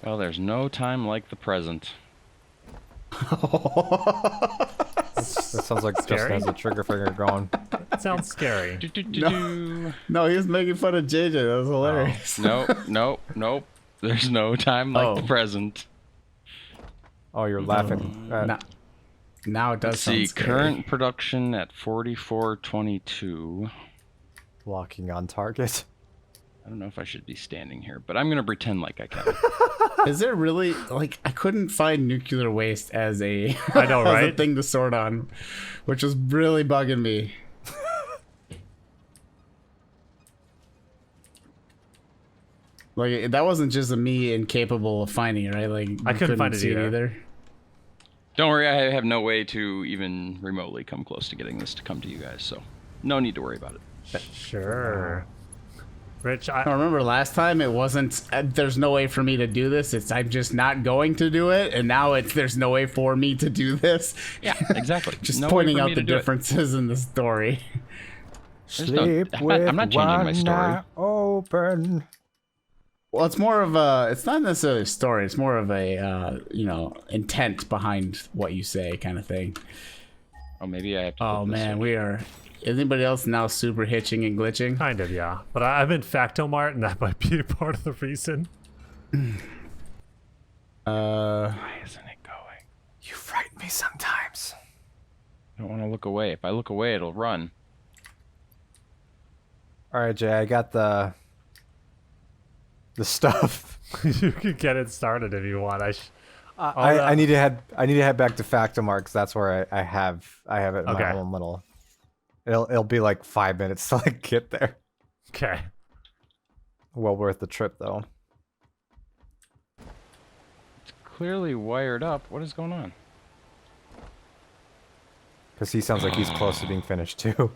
Well, there's no time like the present. That sounds like Justin Scary? has a trigger finger going. That sounds scary. No. No, he was making fun of JJ. That was hilarious. Nope. There's no time like the present. Oh, you're laughing. Now it does Let's sound see, scary. current production at 4422. Blocking on target. I don't know if I should be standing here, but I'm gonna pretend like I can. Is there really, like, I couldn't find nuclear waste as a, I know, as a right? thing to sort on, which was really bugging me. Like, that wasn't just a me incapable of finding it, right? Like, I you couldn't find it see either. Don't worry, I have no way to even remotely come close to getting this to come to you guys, so no need to worry about it. Sure. Rich, I remember last time it wasn't, there's no way for me to do this. It's, I'm just not going to do it. And now it's, there's no way for me to do this. Yeah, exactly. Just No way pointing for out me the to do it. differences in the story. I'm not changing my story. Open. Well, it's more of a, it's not necessarily a story. It's more of a, you know, intent behind what you say kind of thing. Oh, maybe I have to. Oh flip this man, switch. we are, is anybody else now super hitching and glitching? kind of, yeah. But I'm in Factomart, and that might be a part of the reason. Why isn't it going? You frighten me sometimes. I don't want to look away. If I look away, it'll run. All right, Jay, I got the stuff. You can get it started if you want. I need to head back to Factomart because that's where I have it in Okay. my own little. It'll be like 5 minutes till I get there. Okay. Well worth the trip though. It's clearly wired up. What is going on? Because he sounds like he's close to being finished too.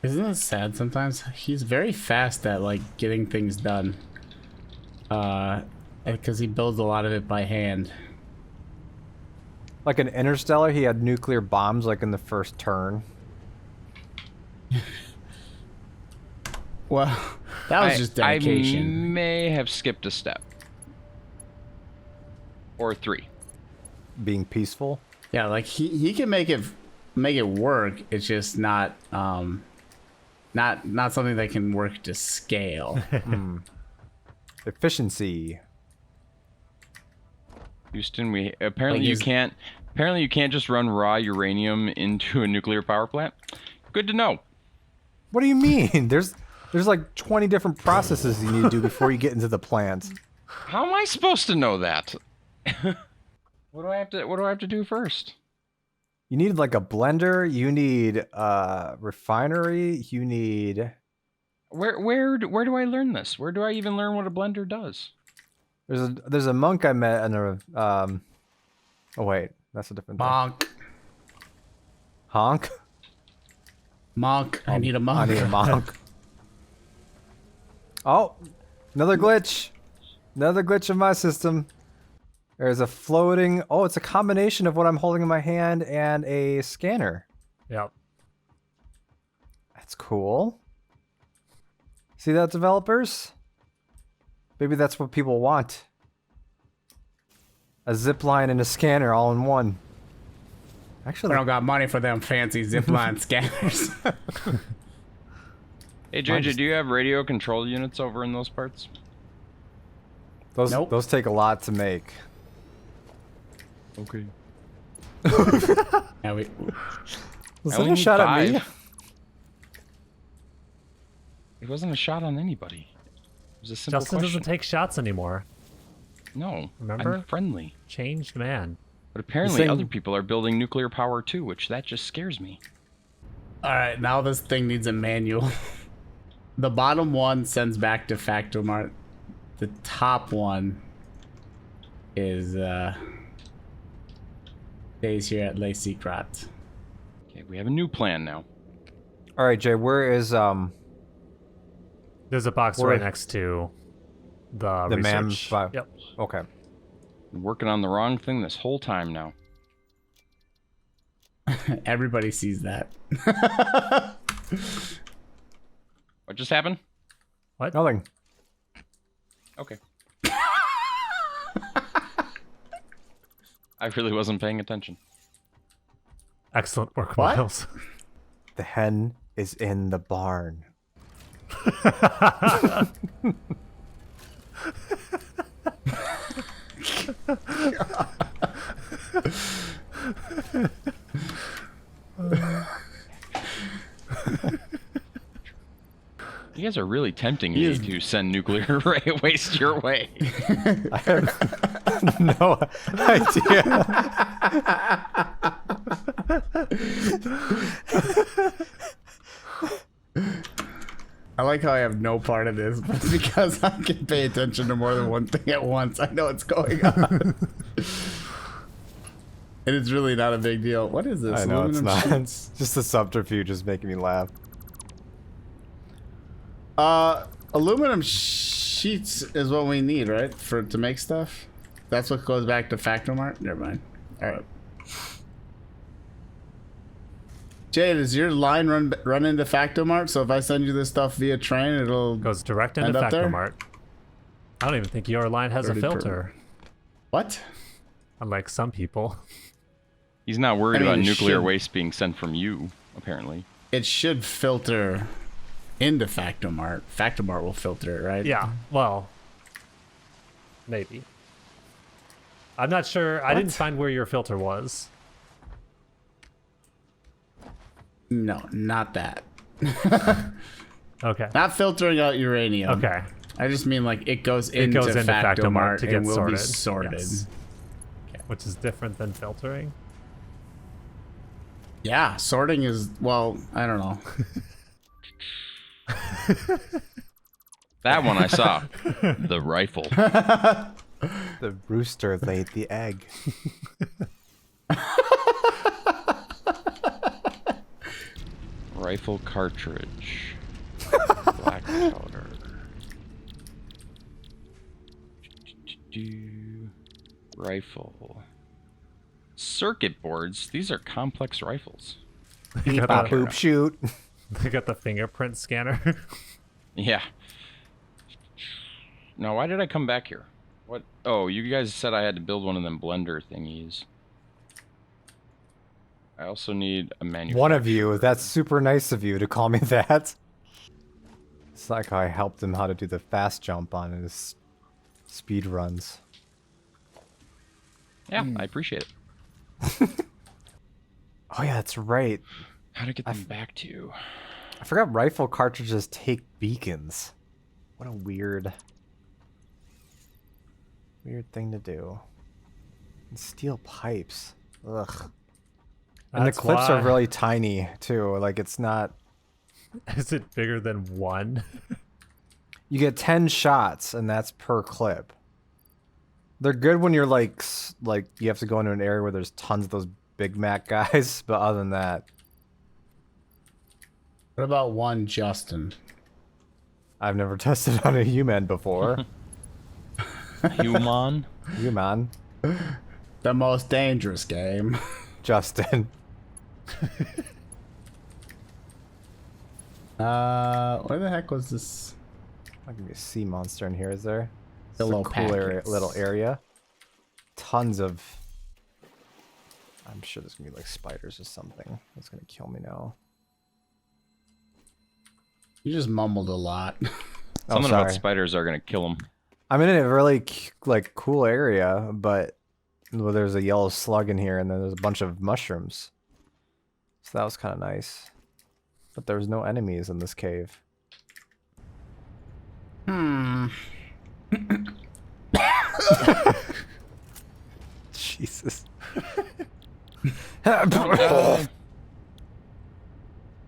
Isn't it sad sometimes? He's very fast at like getting things done. Because he builds a lot of it by hand. Like in Interstellar, he had nuclear bombs like in the first turn. Well, that was just I dedication. may have skipped a step. Or 3. Being peaceful. Yeah, like he can make it work. It's just not not something that can work to scale. Efficiency. Houston, apparently Like you he's- can't. Apparently you can't just run raw uranium into a nuclear power plant. Good to know. What do you mean? There's like 20 different processes you need to do before you get into the plant. How am I supposed to know that? What do I have to do first? You need like a blender, you need a refinery, you need Where do I learn this? Where do I even learn what a blender does? there's a monk I met in a oh wait, that's a different thing. Monk, Honk? monk. I need a I monk. need a monk. Oh, another glitch. Another glitch in my system. There's a floating, oh, it's a combination of what I'm holding in my hand and a scanner. Yep. That's cool. See that, developers? Maybe that's what people want. A zip line and a scanner all in one. I Actually, don't got money for them fancy zipline scanners. Hey JJ, do you have radio control units over in those parts? Nope. those take a lot to make. Okay. Yeah, we, Was I that only a need shot at me? 5. It wasn't a shot on anybody. It was a simple Justin question. doesn't take shots anymore. No, Remember? I'm friendly. Changed man. But apparently saying- other people are building nuclear power too, which that just scares me. all right, now this thing needs a manual. The bottom one sends back to Factomart. The top one is stays here at Les Secrets. Okay, we have a new plan now. All right, Jay, where is There's a box Where- right next to the MAM research. file? Yep. Okay. I'm working on the wrong thing this whole time now. Everybody sees that. What just happened? Nothing. Okay. I really wasn't paying attention. Excellent work, What? Miles. The hen is in the barn. You guys are really tempting me to send nuclear waste your way. I have no idea. I like how I have no part of this, but because I can pay attention to more than one thing at once, I know what's going on. And it's really not a big deal. What is this? I know it's Aluminum not. sheets? Just the subterfuge is making me laugh. Aluminum sheets is what we need, right? To make stuff? That's what goes back to Factomart? Never mind. Alright. Jay, does your line run into Factomart? So if I send you this stuff via train, it'll Goes direct into end up there? Factomart. I don't even think your line has a 30 per- filter, What? unlike some people. He's not worried I mean, about it nuclear should- waste being sent from you, apparently. It should filter into Factomart. Factomart will filter it, right? Yeah, well, maybe. I'm not sure. I didn't find where your filter was. No, not that. Okay. Not filtering out uranium. Okay. I just mean like it goes It into, goes into Factomart to get and will sorted. be sorted. Yes. Which is different than filtering. Yeah, sorting is, well, I don't know. That one I saw. The rifle. The rooster laid the egg. Rifle cartridge. Black powder. Rifle. Circuit boards. These are complex rifles. They got, Bop, the, boop, shoot. they got the fingerprint scanner. Yeah. Now, why did I come back here? What? Oh, you guys said I had to build one of them blender thingies. I also need a manufacturer. One of you. That's super nice of you to call me that. It's like how I helped him how to do the fast jump on his speed runs. Yeah, I appreciate it. Oh yeah, that's right. How to get them back to you? I forgot rifle cartridges take beacons. What a weird thing to do. And steel pipes. Ugh. And the That's clips why- are really tiny too. Like it's not. Is it bigger than one? You get 10 shots, and that's per clip. They're good when you're like you have to go into an area where there's tons of those Big Mac guys, but other than that, What about one Justin? I've never tested on a human before. Human? Human, The most dangerous game. Justin. Where the heck was this? Not gonna be a sea monster in here, is there? It's Pillow a cool area, packets. little area. Tons of. I'm sure there's gonna be like spiders or something. That's gonna kill me now. You just mumbled a lot. Something sorry. about spiders are gonna kill them. I'm in a really like cool area, but well, there's a yellow slug in here, and then there's a bunch of mushrooms. So that was kind of nice. But there was no enemies in this cave. Jesus.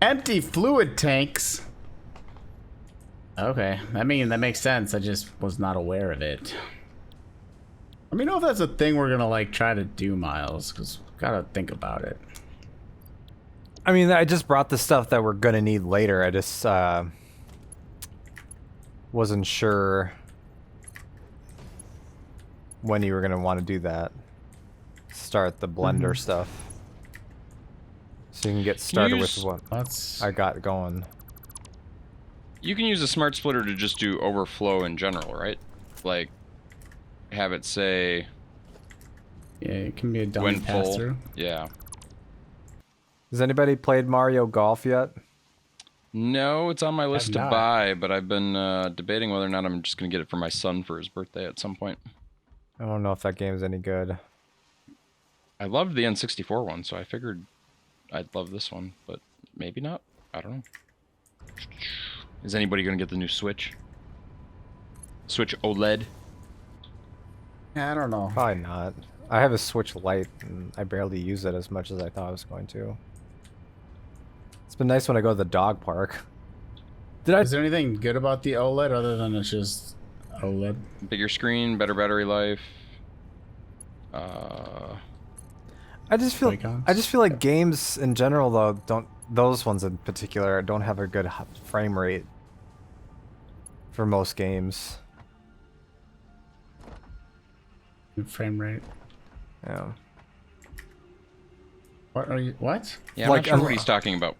Empty fluid tanks. Okay, that makes sense. I just was not aware of it. Let me know if that's a thing we're gonna like try to do, Miles, because gotta think about it. I mean, I just brought the stuff that we're gonna need later. I just wasn't sure when you were gonna want to do that. Start the blender stuff, so you can get started with use- what Let's. I got going. You can use a smart splitter to just do overflow in general, right? like have it say Yeah, it can be a dummy when pass full. through. Yeah. Has anybody played Mario Golf yet? No, it's on my list to not. buy, but I've been debating whether or not I'm just gonna get it for my son for his birthday at some point. I don't know if that game's any good. I loved the N64 one, so I figured I'd love this one, but maybe not. I don't know. Is anybody gonna get the new Switch? Switch OLED? Yeah, I don't know. Probably not. I have a Switch Lite, and I barely use it as much as I thought I was going to. It's been nice when I go to the dog park. Is there anything good about the OLED other than it's just OLED? Bigger screen, better battery life. I just feel Joy-Cons? like games in general though those ones in particular don't have a good frame rate for most games. Frame rate. Yeah. What are you? What? Yeah, I'm Like, not sure what he's talking about.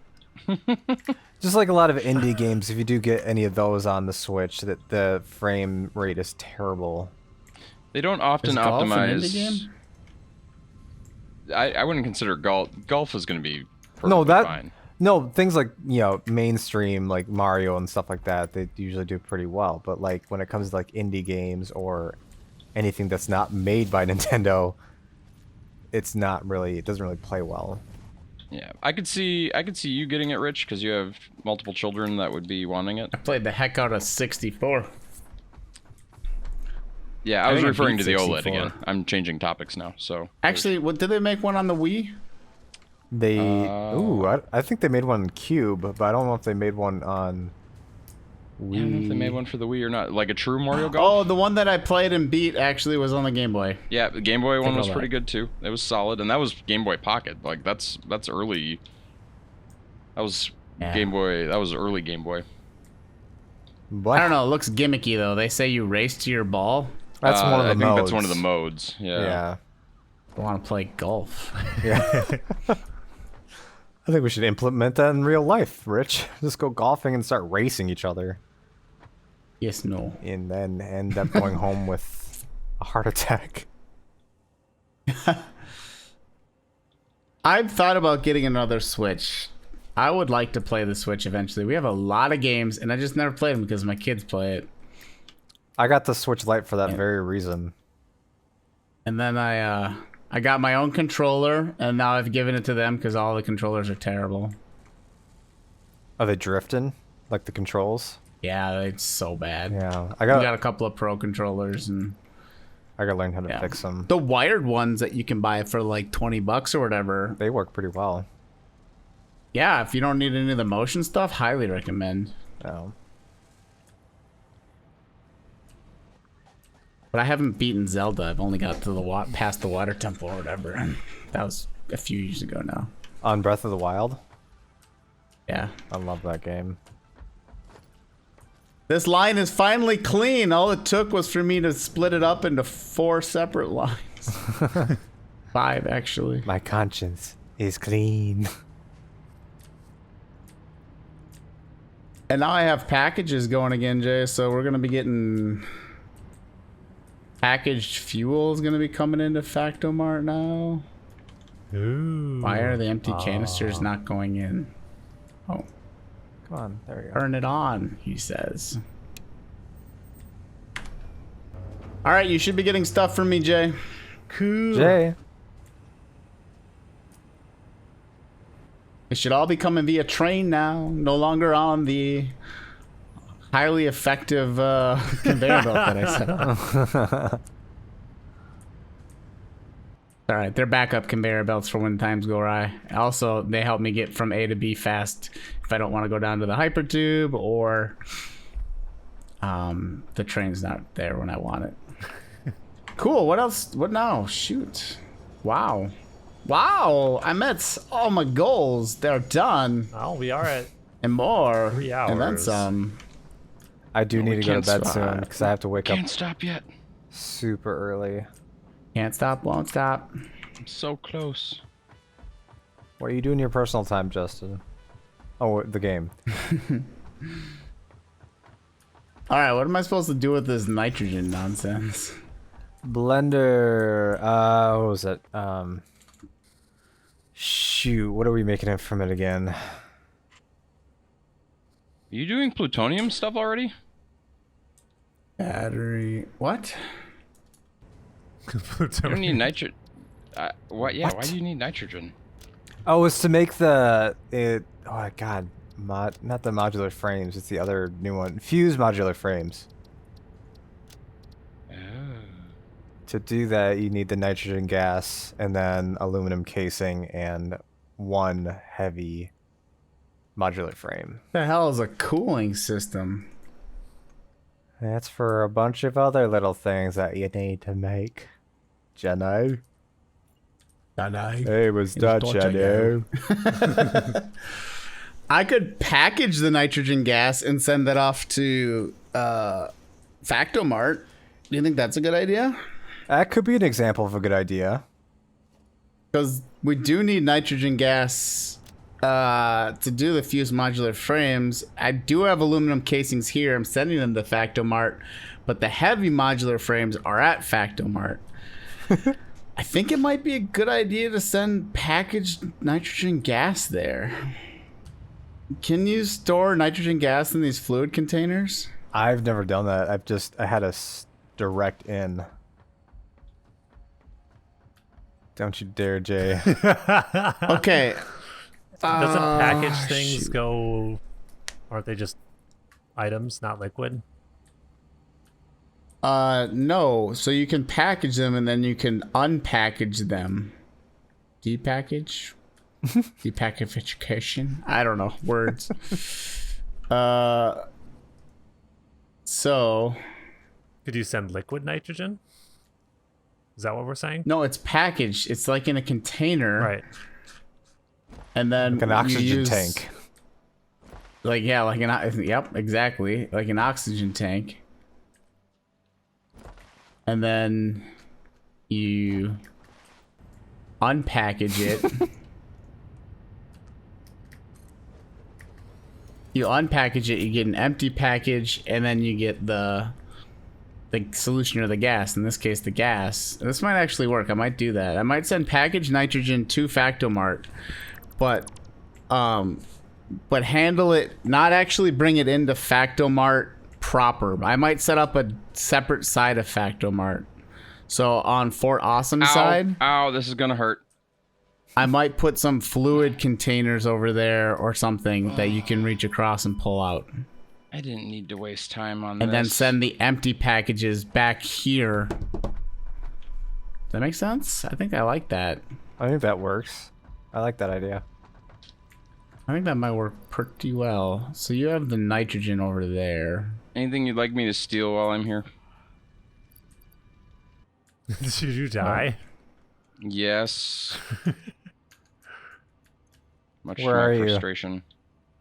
Just like a lot of indie games, if you do get any of those on the Switch, that the frame rate is terrible. They don't often Is golf an optimize. indie game? I wouldn't consider golf. Golf is going to be perfectly No, that fine. no things like mainstream like Mario and stuff like that, they usually do pretty well. But like when it comes to like indie games or anything that's not made by Nintendo, it's not really. It doesn't really play well. Yeah, I could see you getting it, Rich, because you have multiple children that would be wanting it. I played the heck out of 64. Yeah, I I was think I referring beat to the OLED 64. again. I'm changing topics now, so. Actually, what did they make one on the Wii? They I think they made one in Cube, but I don't know if they made one on Wii. I don't know if they made one for the Wii or not. Like a true Mario Oh, Golf? the one that I played and beat actually was on the Game Boy. Yeah, the Game Boy one all was that. pretty good too. It was solid, and that was Game Boy Pocket. Like that's early. That was Yeah. Game Boy. That was early Game Boy. What? I don't know. It looks gimmicky though. They say you race to your ball. That's one of the I think modes. that's one of the modes. Yeah. Yeah. I want to play golf. Yeah. I think we should implement that in real life, Rich. Just go golfing and start racing each other, Yes, no. and then end up going home with a heart attack. I've thought about getting another Switch. I would like to play the Switch eventually. We have a lot of games, and I just never played them because my kids play it. I got the Switch Lite for that very reason. And then I got my own controller, and now I've given it to them because all the controllers are terrible. Are they drifting? Like the controls? Yeah, it's so bad. Yeah. We got a couple of pro controllers, and I gotta learn how to yeah. fix them. The wired ones that you can buy for like $20 or whatever. They work pretty well. Yeah, if you don't need any of the motion stuff, highly recommend. Oh. But I haven't beaten Zelda. I've only got to the past the water temple or whatever. And that was a few years ago now. On Breath of the Wild? Yeah. I love that game. This line is finally clean. All it took was for me to split it up into 4 separate lines. 5, actually. My conscience is clean. And now I have packages going again, Jay. So we're going to be getting... Packaged fuel is going to be coming into Factomart now. Ooh. Why are the empty canisters not going in? Oh, Come on, there we go. turn it on, he says. All right, you should be getting stuff from me, Jay. Cool. Jay. It should all be coming via train now, no longer on the highly effective conveyor belt that I set up. All right, they're backup conveyor belts for when times go awry. Also, they help me get from A to B fast if I don't want to go down to the hypertube or the train's not there when I want it. Cool. What else? What now? Shoot. Wow. Wow. I met all my goals. They're done. Oh, we are at And more. 3 And then hours. some. I do No, need we to go to can't bed stop. soon because I have to wake up Can't stop yet. super early. Can't stop, won't stop. I'm so close. What are you doing in your personal time, Justin? Oh, the game. All right, what am I supposed to do with this nitrogen nonsense? Blender. What was it? Shoot, what are we making it from it again? Are you doing plutonium stuff already? Battery. What? You don't need nitrogen. What? Yeah. What? Why do you need nitrogen? Oh, it's to make the oh god, not the modular frames. It's the other new one. Fuse modular frames. Oh. To do that, you need the nitrogen gas and then aluminum casing and one heavy modular frame. The hell is a cooling system? That's for a bunch of other little things that you need to make. Jenno. Hey, what's that, Jenno? I could package the nitrogen gas and send that off to Factomart. Do you think that's a good idea? That could be an example of a good idea. Because we do need nitrogen gas to do the fused modular frames. I do have aluminum casings here. I'm sending them to Factomart, but the heavy modular frames are at Factomart. I think it might be a good idea to send packaged nitrogen gas there. Can you store nitrogen gas in these fluid containers? I've never done that. I had a direct in. Don't you dare, Jay. Okay. Doesn't package things go? Aren't they just items, not liquid? No. So you can package them and then you can unpackage them. Depackage? Depackification? I don't know. Words. So. Could you send liquid nitrogen? Is that what we're saying? No, it's packaged. It's like in a container. Right. And then Like an oxygen tank. Like, yeah, like yep, exactly. Like an oxygen tank. And then you unpackage it. You unpackage it, you get an empty package, and then you get the solution or the gas. In this case, the gas. This might actually work. I might do that. I might send packaged nitrogen to Factomart, but handle it, not actually bring it into Factomart proper. I might set up a separate side of Factomart. So on Fort Awesome side, Ow, this is gonna hurt. I might put some fluid containers over there or something that you can reach across and pull out. I didn't need to waste time on And this. then send the empty packages back here. Does that make sense? I think I like that. I think that works. I like that idea. I think that might work pretty well. So you have the nitrogen over there. Anything you'd like me to steal while I'm here? Did you die? Yes. Much Where to are my you? frustration.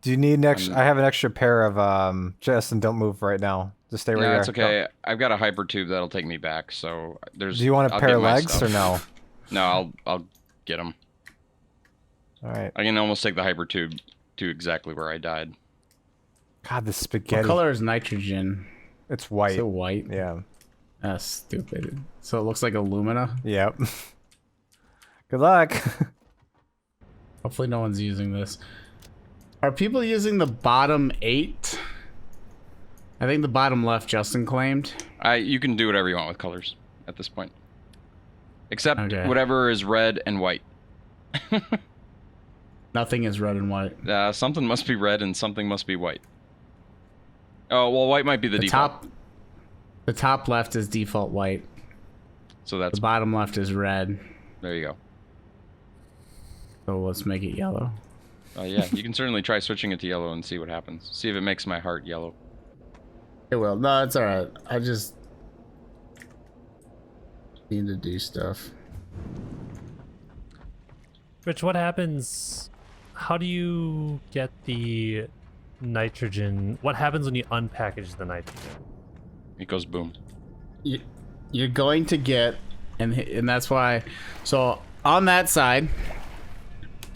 Do you need an extra? I have an extra pair of Justin, don't move right now. Just stay right No, there. it's okay. I've got a hyper tube that'll take me back. So there's. Do you want a I'll pair get of my legs or stuff. no? No, I'll get them. All right. I can almost take the hyper tube to exactly where I died. God, this What spaghetti. color is nitrogen? It's white. Is it white? Yeah. That's stupid. So it looks like alumina? Yep. Good luck. Hopefully no one's using this. Are people using the bottom 8? I think the bottom left Justin claimed. You can do whatever you want with colors at this point, except Okay. whatever is red and white. Nothing is red and white. Something must be red and something must be white. Oh well, white might be the default. The top left is default white. So that's The bottom left is red. there you go. So let's make it yellow. Yeah, you can certainly try switching it to yellow and see what happens. See if it makes my heart yellow. It will. No, it's alright. I just need to do stuff. Rich, what happens? How do you get the nitrogen? What happens when you unpackage the nitrogen? It goes boom. You're going to get, and that's why. So on that side,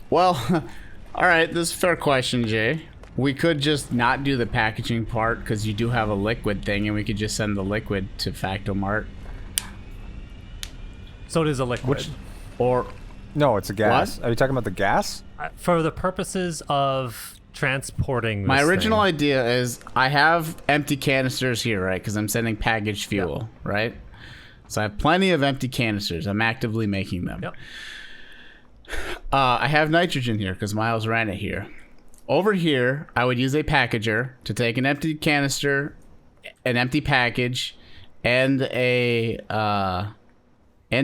well, all right. This is a fair question, Jay. we could just not do the packaging part because you do have a liquid thing, and we could just send the liquid to Factomart. So it is a liquid. Or No, it's a gas. What? Are you talking about the gas? For the purposes of transporting this my original thing, idea is I have empty canisters here, right? Because I'm sending packaged fuel, right? So I have plenty of empty canisters. I'm actively making them. Yep. I have nitrogen here because Miles ran it here. Over here, I would use a packager to take an empty canister, an empty package, and and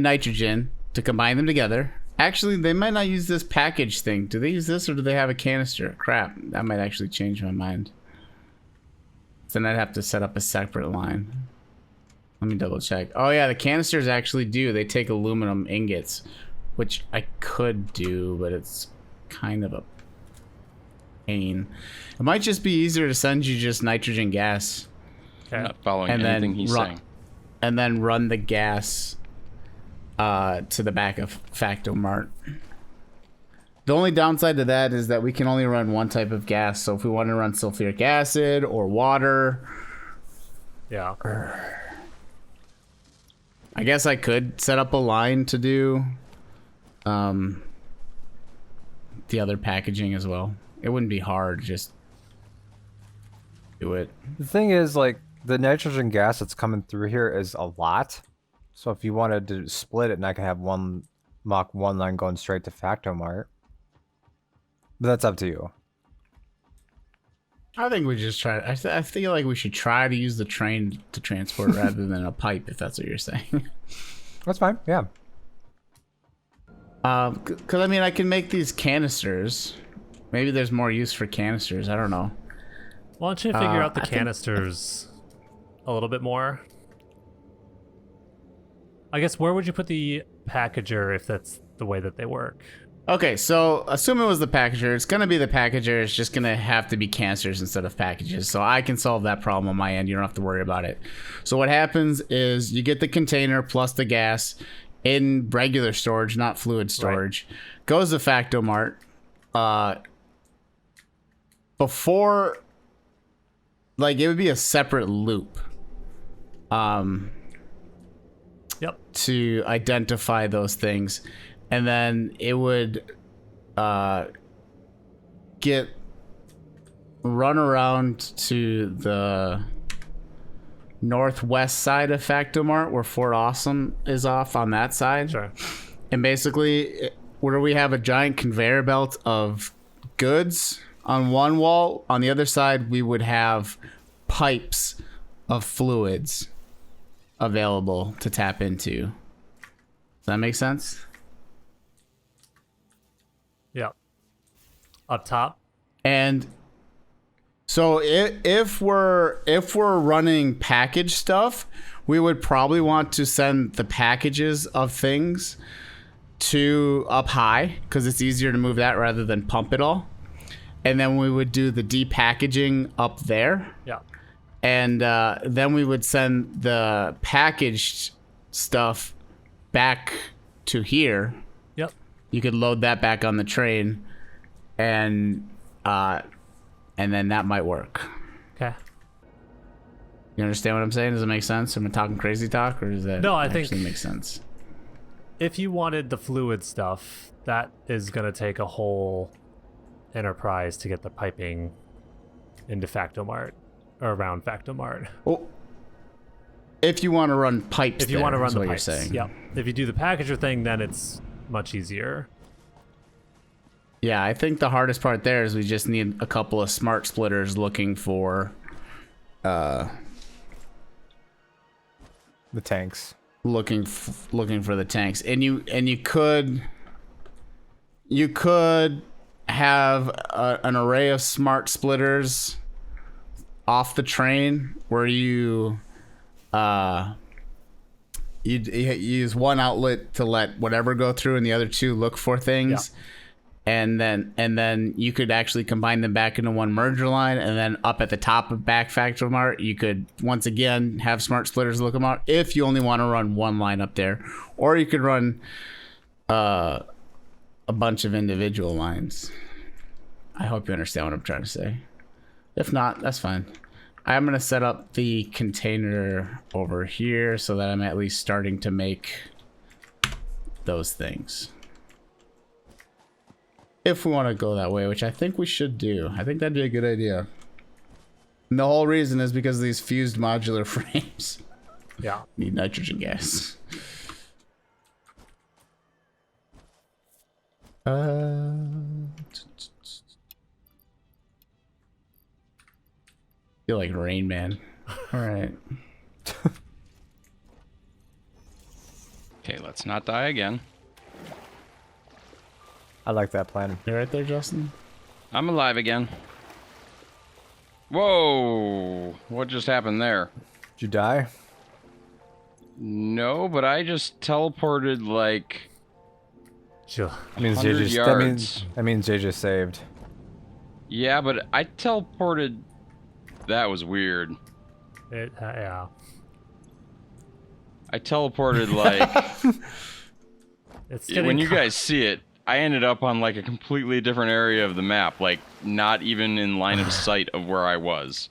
nitrogen to combine them together. Actually, they might not use this package thing. Do they use this or do they have a canister? Crap, that might actually change my mind. Then I'd have to set up a separate line. Let me double check. Oh yeah, the canisters actually do. They take aluminum ingots, which I could do, but it's kind of a pain. It might just be easier to send you just nitrogen gas. Okay. Not following And anything then he's saying. And then run the gas to the back of Factomart. The only downside to that is that we can only run one type of gas. So if we want to run sulfuric acid or water, Yeah. I guess I could set up a line to do the other packaging as well. It wouldn't be hard, just do it. The thing is, like, the nitrogen gas that's coming through here is a lot. So if you wanted to split it, and I can have one Mach 1 line going straight to Factomart. But that's up to you. I think we just try. I feel like we should try to use the train to transport rather than a pipe, if that's what you're saying. That's fine, yeah. Because I mean, I can make these canisters. Maybe there's more use for canisters. I don't know. Why don't you figure out the I think- canisters a little bit more? I guess where would you put the packager if that's the way that they work? Okay, so assume it was the packager. It's gonna be the packager. It's just gonna have to be canisters instead of packages. So I can solve that problem on my end. You don't have to worry about it. So what happens is you get the container plus the gas in regular storage, not fluid storage. Goes to Factomart. Before, like, it would be a separate loop. Yep. To identify those things, and then it would get run around to the northwest side of Factomart where Fort Awesome is off on that side. Sure. And basically where we have a giant conveyor belt of goods on one wall, on the other side we would have pipes of fluids available to tap into. Does that make sense? Yep. Up top. And so if we're running package stuff, we would probably want to send the packages of things to up high because it's easier to move that rather than pump it all. And then we would do the depackaging up there. Yeah. And then we would send the packaged stuff back to here. Yep. You could load that back on the train, and then that might work. Okay. You understand what I'm saying? Does it make sense? Am I talking crazy talk, or does that No, I actually think- make sense? If you wanted the fluid stuff, that is going to take a whole enterprise to get the piping into Factomart or around Factomart. Well, if you want to run pipes, If you want to run is the what pipes, you're saying. yep. If you do the packager thing, then it's much easier. Yeah, I think the hardest part there is we just need a couple of smart splitters looking for The tanks. looking for the tanks, and you could have an array of smart splitters off the train where you use one outlet to let whatever go through and the other two look for things. And then you could actually combine them back into one merger line, and then up at the top of back Factomart, you could once again have smart splitters look them out if you only want to run one line up there, or you could run a bunch of individual lines. I hope you understand what I'm trying to say. If not, that's fine. I'm gonna set up the container over here so that I'm at least starting to make those things. If we want to go that way, which I think we should do. I think that'd be a good idea. And the whole reason is because of these fused modular frames. Yeah. Need nitrogen gas. Feel like Rain Man. All right. Okay, let's not die again. I like that plan. You right there, Justin? I'm alive again. Whoa! What just happened there? Did you die? No, but I just teleported like Chill. That means 100 JJ. yards. That means JJ saved. Yeah, but I teleported. That was weird. Yeah. I teleported like It's when you guys see it, I ended up on like a completely different area of the map, like not even in line of sight of where I was.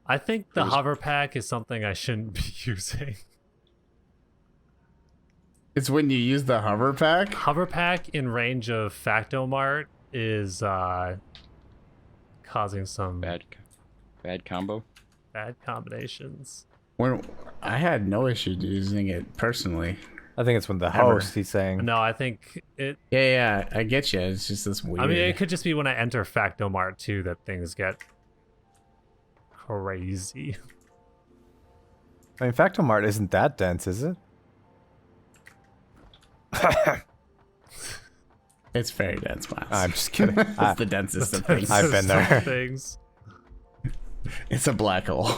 I think the hover pack is something I shouldn't be using. It's when you use the hover pack. Hover pack in range of Factomart is causing some Bad combo. bad combinations. When I had no issue using it personally. I think it's when the Ever. host, he's saying. No, I think it. Yeah, I get you. It's just this weird. I mean, it could just be when I enter Factomart too that things get crazy. I mean, Factomart isn't that dense, is it? It's very dense, Miles. I'm just kidding. It's the densest of things. I've been there. Things. It's a black hole.